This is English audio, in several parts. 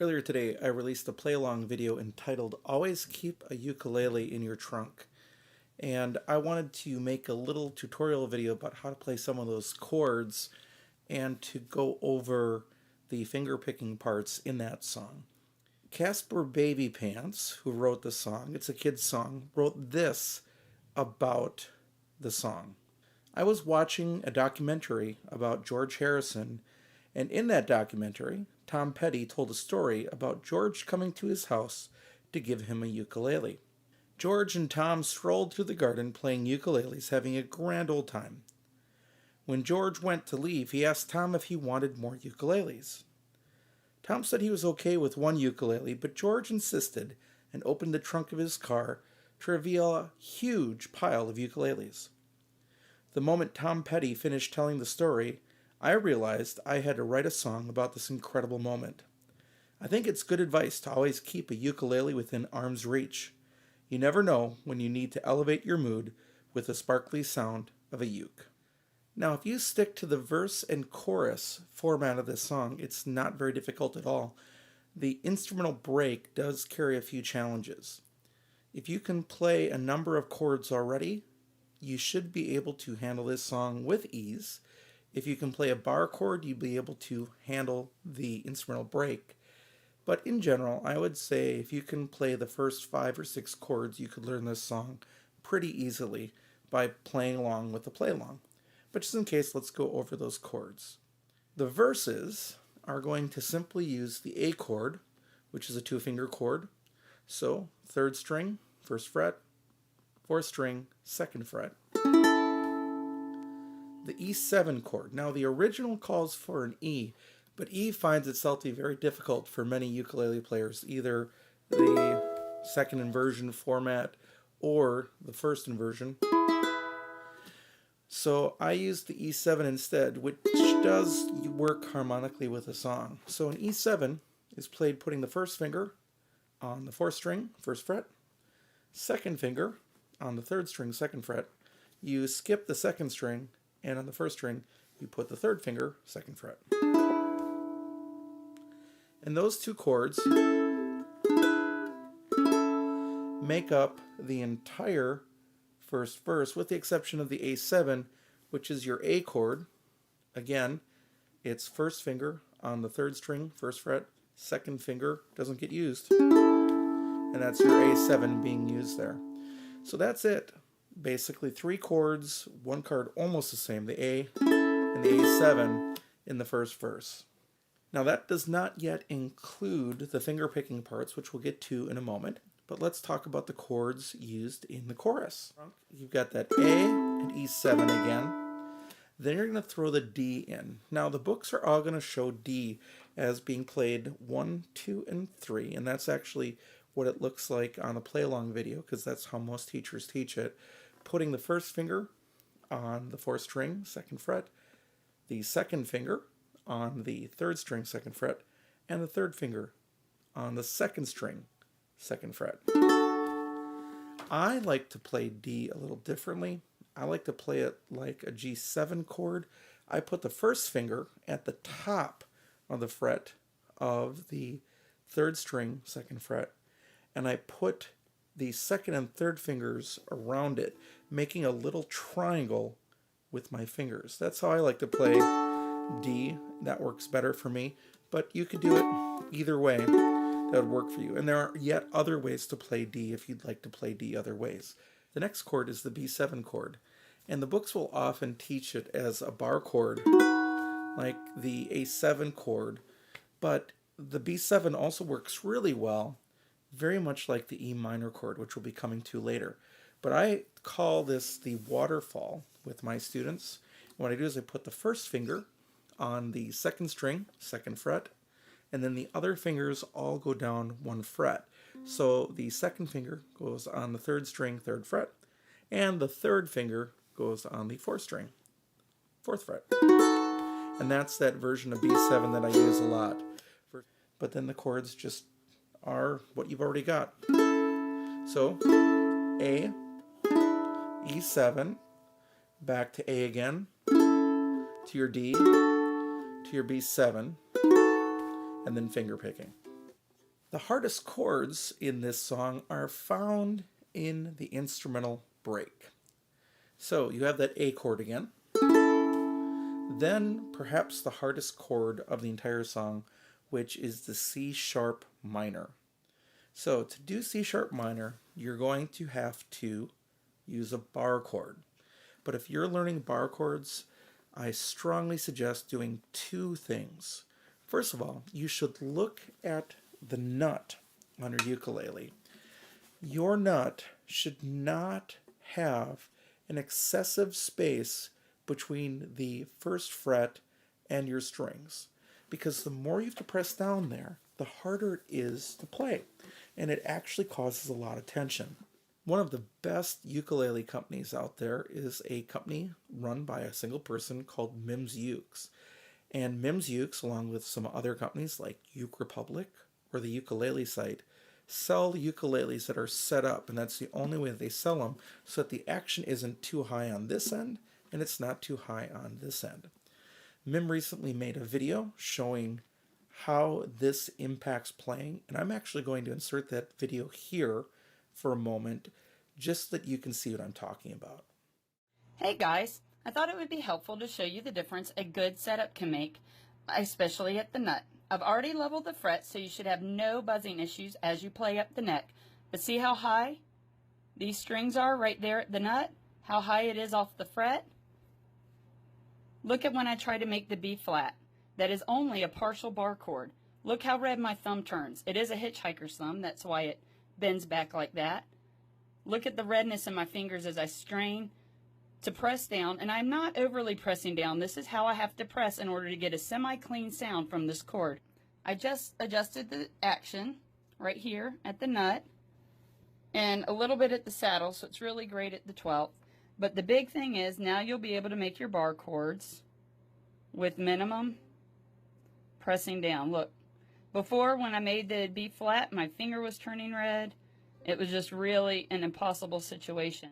Earlier today, I released a play-along video entitled Always Keep a Ukulele in Your Trunk. And I wanted to make a little tutorial video about how to play some of those chords and to go over the finger-picking parts in that song. Casper Baby Pants, who wrote the song, it's a kid's song, wrote this about the song. I was watching a documentary about George Harrison, and in that documentary, Tom Petty told a story about George coming to his house to give him a ukulele. George and Tom strolled through the garden playing ukuleles, having a grand old time. When George went to leave, he asked Tom if he wanted more ukuleles. Tom said he was okay with one ukulele, but George insisted and opened the trunk of his car to reveal a huge pile of ukuleles. The moment Tom Petty finished telling the story, I realized I had to write a song about this incredible moment. I think it's good advice to always keep a ukulele within arm's reach. You never know when you need to elevate your mood with the sparkly sound of a uke. Now, if you stick to the verse and chorus format of this song, it's not very difficult at all. The instrumental break does carry a few challenges. If you can play a number of chords already, you should be able to handle this song with ease. If you can play a bar chord, you'll be able to handle the instrumental break. But in general, I would say if you can play the first 5 or 6 chords, you could learn this song pretty easily by playing along with the play-along. But just in case, let's go over those chords. The verses are going to simply use the A chord, which is a 2-finger chord. So, 3rd string, 1st fret, 4th string, 2nd fret. The E7 chord. Now, the original calls for an E, but E finds itself to be very difficult for many ukulele players, either the second inversion format or the first inversion. So I used the E7 instead, which does work harmonically with the song. So an E7 is played putting the 1st finger on the 4th string, 1st fret, 2nd finger on the 3rd string, 2nd fret. You skip the 2nd string, and on the 1st string, you put the 3rd finger, 2nd fret. And those 2 chords make up the entire first verse, with the exception of the A7, which is your A chord. Again, it's 1st finger on the 3rd string, 1st fret, 2nd finger doesn't get used, and that's your A7 being used there. So that's it. Basically 3 chords, 1 chord almost the same, the A and the A7 in the first verse. Now that does not yet include the finger picking parts, which we'll get to in a moment, but let's talk about the chords used in the chorus. You've got that A and E7 again. Then you're going to throw the D in. Now the books are all going to show D as being played 1, 2, and 3, and that's actually what it looks like on a play-along video, because that's how most teachers teach it. Putting the 1st finger on the 4th string, 2nd fret, the 2nd finger on the 3rd string, 2nd fret, and the 3rd finger on the 2nd string, 2nd fret. I like to play D a little differently. I like to play it like a G7 chord. I put the 1st finger at the top of the fret of the 3rd string, 2nd fret, and I put the 2nd and 3rd fingers around it, making a little triangle with my fingers. That's how I like to play D. That works better for me, but you could do it either way. That would work for you. And there are yet other ways to play D if you'd like to play D other ways. The next chord is the B7 chord, and the books will often teach it as a bar chord, like the A7 chord, but the B7 also works really well, very much like the E minor chord, which we'll be coming to later. But I call this the waterfall with my students. What I do is I put the 1st finger on the 2nd string, 2nd fret, and then the other fingers all go down 1 fret. So the 2nd finger goes on the 3rd string, 3rd fret, and the 3rd finger goes on the 4th string, 4th fret. And that's that version of B7 that I use a lot. But then the chords just are what you've already got. So A, E7, back to A again, to your D, to your B7, and then finger picking. The hardest chords in this song are found in the instrumental break. So you have that A chord again. Then perhaps the hardest chord of the entire song, which is the C sharp minor. So to do C sharp minor, you're going to have to use a bar chord. But if you're learning bar chords, I strongly suggest doing two things. First of all, you should look at the nut on your ukulele. Your nut should not have an excessive space between the first fret and your strings, because the more you have to press down there, the harder it is to play, and it actually causes a lot of tension. One of the best ukulele companies out there is a company run by a single person called Mims Ukes. And Mims Ukes, along with some other companies like Uke Republic or the Ukulele Site, sell ukuleles that are set up, and that's the only way that they sell them, so that the action isn't too high on this end and it's not too high on this end. Mim recently made a video showing how this impacts playing, and I'm actually going to insert that video here for a moment just so that you can see what I'm talking about. Hey guys, I thought it would be helpful to show you the difference a good setup can make, especially at the nut. I've already leveled the frets, so you should have no buzzing issues as you play up the neck. But see how high these strings are right there at the nut? How high it is off the fret? Look at when I try to make the B flat. That is only a partial bar chord. Look how red my thumb turns. It is a hitchhiker's thumb, that's why it bends back like that. Look at the redness in my fingers as I strain to press down, and I'm not overly pressing down. This is how I have to press in order to get a semi-clean sound from this chord. I just adjusted the action right here at the nut and a little bit at the saddle, so it's really great at the 12th. But the big thing is now you'll be able to make your bar chords with minimum pressing down. Look, before when I made the B flat, my finger was turning red. It was just really an impossible situation.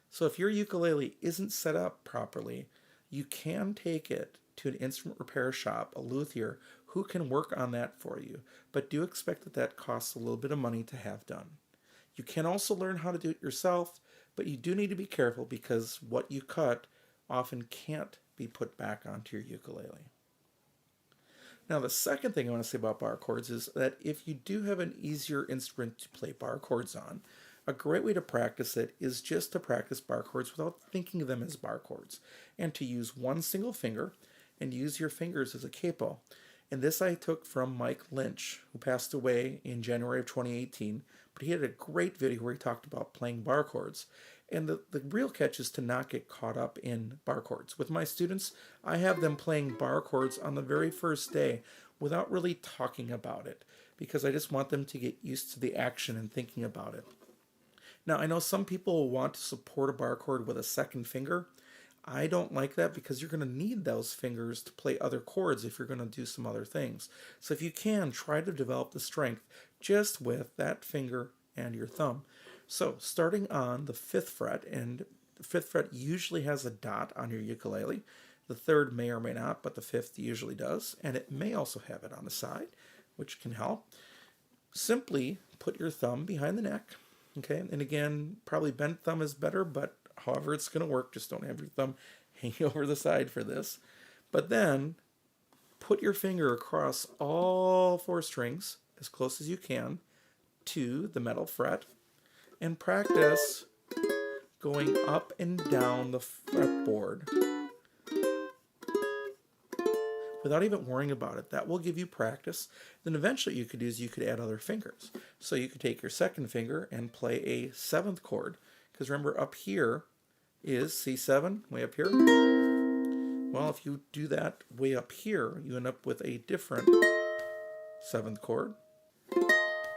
So if your ukulele isn't set up properly, you can take it to an instrument repair shop, a luthier, who can work on that for you. But do expect that that costs a little bit of money to have done. You can also learn how to do it yourself, but you do need to be careful because what you cut often can't be put back onto your ukulele. Now, the second thing I want to say about bar chords is that if you do have an easier instrument to play bar chords on, a great way to practice it is just to practice bar chords without thinking of them as bar chords, and to use one single finger and use your fingers as a capo. And this I took from Mike Lynch, who passed away in January of 2018, but he had a great video where he talked about playing bar chords. And the real catch is to not get caught up in bar chords. With my students, I have them playing bar chords on the very first day without really talking about it, because I just want them to get used to the action and thinking about it. Now, I know some people will want to support a bar chord with a second finger. I don't like that because you're going to need those fingers to play other chords if you're going to do some other things. So if you can, try to develop the strength just with that finger and your thumb. So starting on the 5th fret, and the 5th fret usually has a dot on your ukulele. The 3rd may or may not, but the 5th usually does, and it may also have it on the side, which can help. Simply put your thumb behind the neck, okay? And again, probably bent thumb is better, but however it's going to work, just don't have your thumb hanging over the side for this. But then put your finger across all 4 strings as close as you can to the metal fret, and practice going up and down the fretboard without even worrying about it. That will give you practice. Then eventually you could add other fingers. So you could take your 2nd finger and play a 7th chord, because remember up here is C7, way up here. Well, if you do that way up here, you end up with a different 7th chord.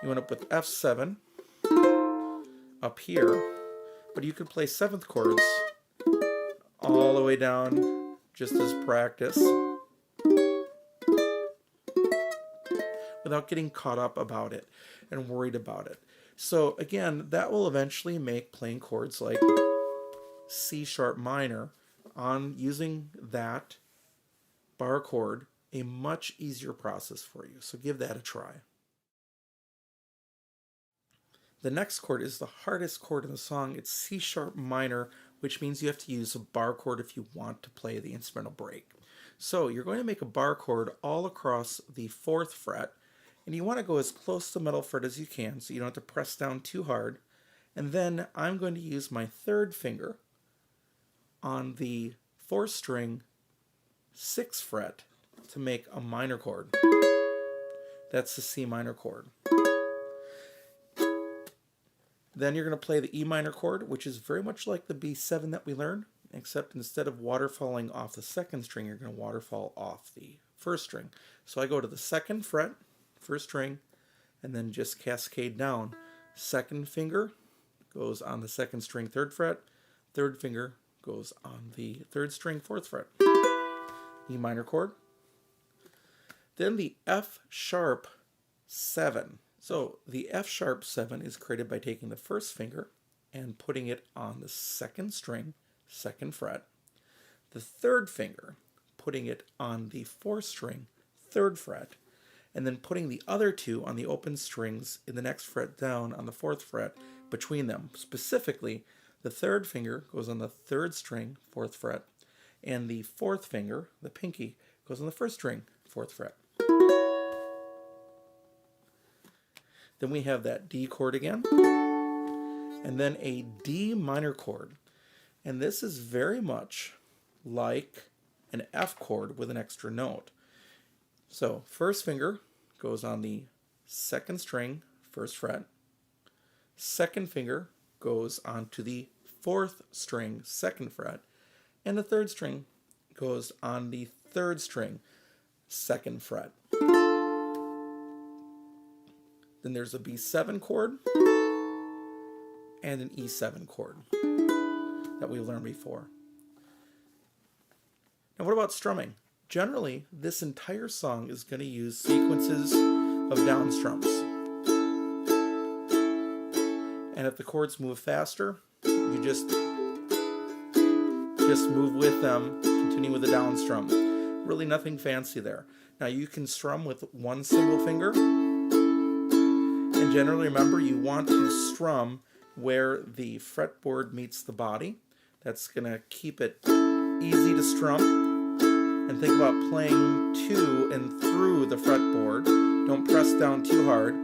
You end up with F7 up here, but you could play 7th chords all the way down just as practice without getting caught up about it and worried about it. So again, that will eventually make playing chords like C sharp minor on using that bar chord a much easier process for you. So give that a try. The next chord is the hardest chord in the song. It's C sharp minor, which means you have to use a bar chord if you want to play the instrumental break. So you're going to make a bar chord all across the 4th fret, and you want to go as close to the middle fret as you can so you don't have to press down too hard. And then I'm going to use my 3rd finger on the 4th string 6th fret to make a minor chord. That's the C minor chord. Then you're going to play the E minor chord, which is very much like the B7 that we learned, except instead of waterfalling off the 2nd string, you're going to waterfall off the 1st string. So I go to the 2nd fret, 1st string, and then just cascade down. 2nd finger goes on the 2nd string, 3rd fret. 3rd finger goes on the 3rd string, 4th fret. E minor chord. Then the F sharp 7. So the F sharp 7 is created by taking the 1st finger and putting it on the 2nd string, 2nd fret. The 3rd finger, putting it on the 4th string, 3rd fret, and then putting the other 2 on the open strings in the next fret down on the 4th fret between them. Specifically, the 3rd finger goes on the 3rd string, 4th fret, and the 4th finger, the pinky, goes on the 1st string, 4th fret. Then we have that D chord again, and then a D minor chord. And this is very much like an F chord with an extra note. So 1st finger goes on the 2nd string, 1st fret. 2nd finger goes onto the 4th string, 2nd fret. And the 3rd string goes on the 3rd string, 2nd fret. Then there's a B7 chord and an E7 chord that we learned before. Now what about strumming? Generally, this entire song is going to use sequences of down strums. And if the chords move faster, you just move with them, continue with the down strum. Really nothing fancy there. Now you can strum with one single finger. And generally, remember, you want to strum where the fretboard meets the body. That's going to keep it easy to strum. And think about playing to and through the fretboard. Don't press down too hard,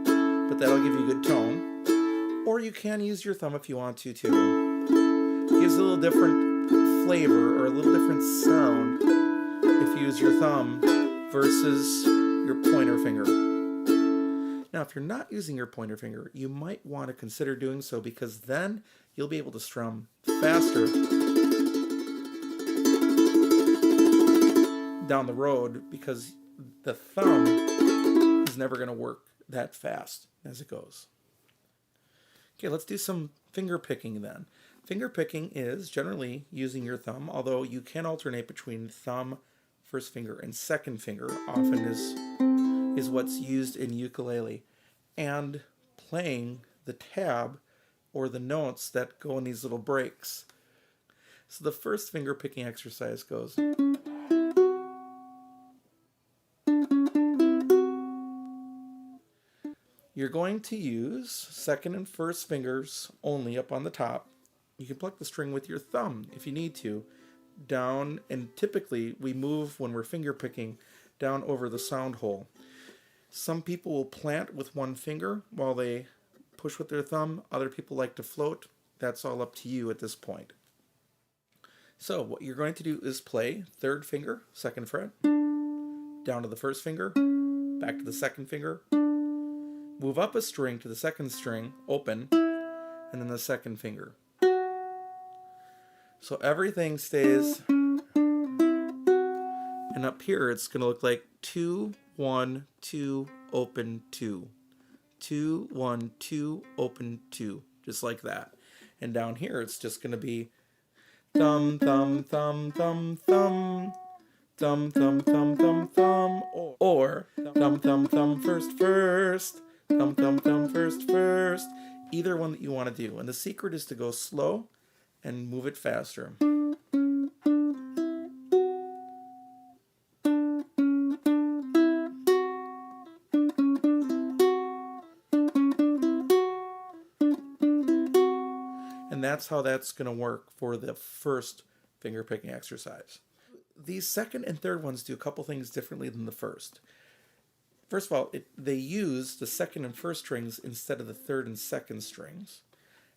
but that'll give you good tone. Or you can use your thumb if you want to, too. It gives a little different flavor or a little different sound if you use your thumb versus your pointer finger. Now, if you're not using your pointer finger, you might want to consider doing so, because then you'll be able to strum faster down the road, because the thumb is never going to work that fast as it goes. Okay, let's do some finger picking then. Finger picking is generally using your thumb, although you can alternate between thumb, 1st finger, and 2nd finger, often is what's used in ukulele, and playing the tab or the notes that go in these little breaks. So the first finger picking exercise goes. You're going to use 2nd and 1st fingers only up on the top. You can pluck the string with your thumb if you need to, down, and typically we move when we're finger picking down over the sound hole. Some people will plant with one finger while they push with their thumb. Other people like to float. That's all up to you at this point. So what you're going to do is play 3rd finger, 2nd fret, down to the 1st finger, back to the 2nd finger, move up a string to the 2nd string, open, and then the 2nd finger. So everything stays, and up here it's going to look like 2, 1, 2, open, 2. 2, 1, 2, open, 2. Just like that. And down here it's just going to be thumb, thumb, thumb, thumb, thumb, thumb, thumb, thumb, thumb, thumb, or thumb, thumb, thumb, first, first, thumb, thumb, thumb, first, first. Either one that you want to do. And the secret is to go slow and move it faster. that's how that's going to work for the first finger picking exercise. These second and third ones do a couple things differently than the first. First of all, they use the second and first strings instead of the third and second strings.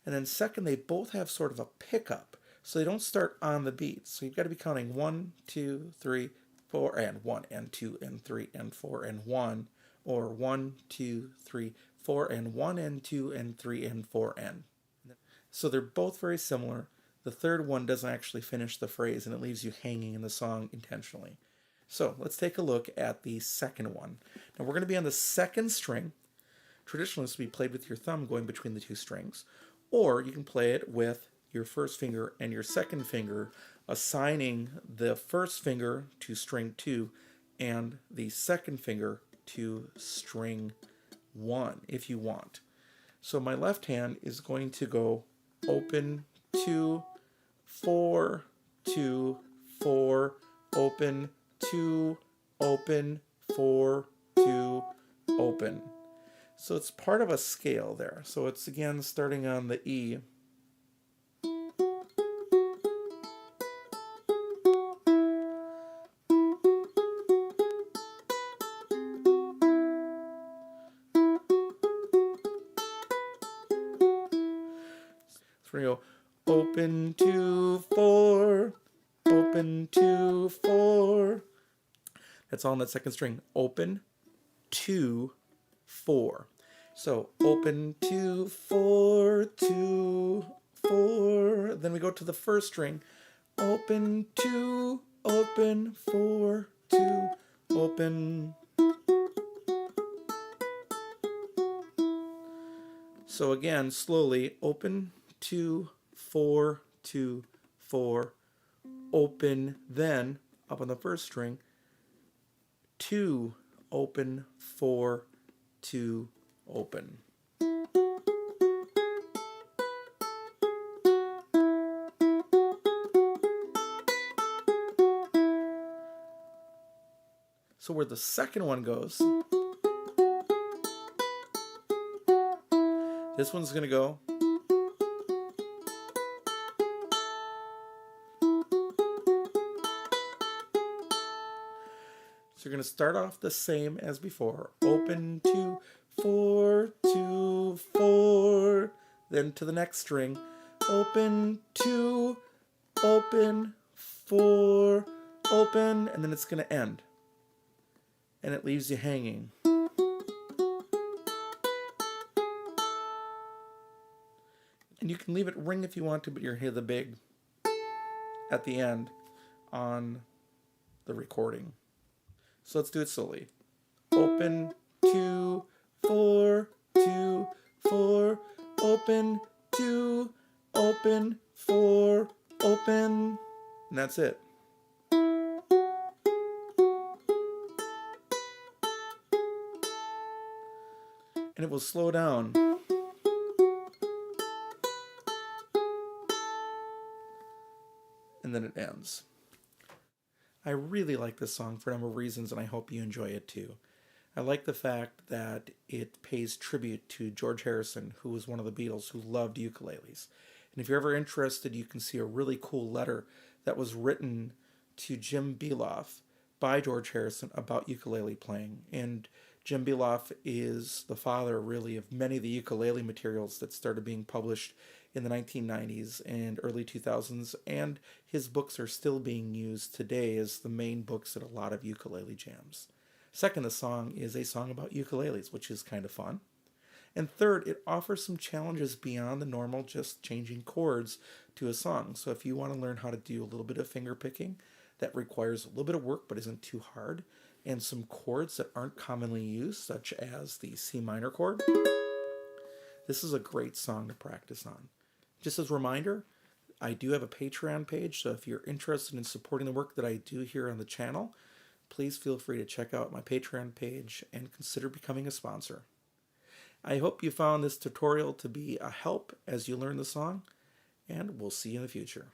And then second, they both have sort of a pickup. So they don't start on the beat. So you've got to be counting 1, 2, 3, 4, and 1, and 2, and 3, and 4, and 1. Or 1, 2, 3, 4, and 1, and 2, and 3, and 4, and. So they're both very similar. The third one doesn't actually finish the phrase, and it leaves you hanging in the song intentionally. So let's take a look at the second one. Now we're going to be on the second string. Traditionally, this will be played with your thumb going between the two strings. Or you can play it with your first finger and your second finger, assigning the first finger to string 2 and the second finger to string 1 if you want. So my left hand is going to go open 2, 4, 2, 4, open 2, open 4, 2, open. So it's part of a scale there. So it's again starting on the E. So we're going to go open 2, 4, open 2, 4. That's all on that second string. Open 2, 4. So open 2, 4, 2, 4. Then we go to the first string. Open 2, open 4, 2, open. So again, slowly, open 2, 4, 2, 4, open, then up on the first string, 2, open, 4, 2, open. So where the second one goes, this one's going to go. So you're going to start off the same as before. Open 2, 4, 2, 4. Then to the next string. Open 2, open 4, open. And then it's going to end. And it leaves you hanging. And you can leave it ring if you want to, but you're going to hear the big at the end on the recording. So let's do it slowly. Open 2, 4, 2, 4, open 2, open 4, open. And that's it. And it will slow down. And then it ends. I really like this song for a number of reasons, and I hope you enjoy it too. I like the fact that it pays tribute to George Harrison, who was one of the Beatles who loved ukuleles. And if you're ever interested, you can see a really cool letter that was written to Jim Beloff by George Harrison about ukulele playing. And Jim Beloff is the father, really, of many of the ukulele materials that started being published in the 1990s and early 2000s, and his books are still being used today as the main books at a lot of ukulele jams. Second, the song is a song about ukuleles, which is kind of fun. And third, it offers some challenges beyond the normal just changing chords to a song. So if you want to learn how to do a little bit of finger picking that requires a little bit of work but isn't too hard, and some chords that aren't commonly used, such as the C minor chord, this is a great song to practice on. Just as a reminder, I do have a Patreon page, so if you're interested in supporting the work that I do here on the channel, please feel free to check out my Patreon page and consider becoming a sponsor. I hope you found this tutorial to be a help as you learn the song, and we'll see you in the future.